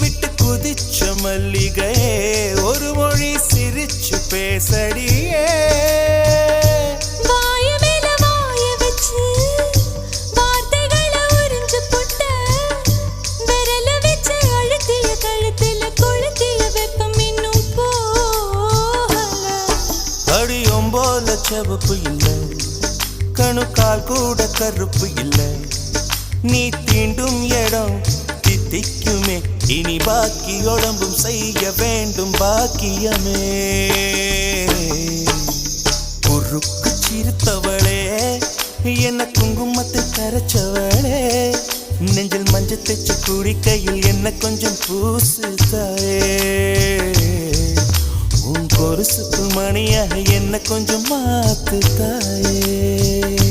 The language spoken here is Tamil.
விட்டு குதிச்ச மல்லிகையே ஒரு மொழி சிரிச்சு பேசடியே அடியும் போல செவப்பு இல்லை கணுக்கால் கூட கருப்பு இல்லை நீ தீண்டும் இடம் தித்திக்குமே இனி பாக்கி உடம்பும் செய்ய வேண்டும் பாக்கியமே குறுக்கு சிரித்தவளே என்ன குங்குமத்தை கரைச்சவளே நெஞ்சில் மஞ்சள் தைச்சு குடிக்கையில் என்ன கொஞ்சம் பூசுதாயே உன் கொலுசுக்கு மணியாக என்ன கொஞ்சம் மாத்து தாயே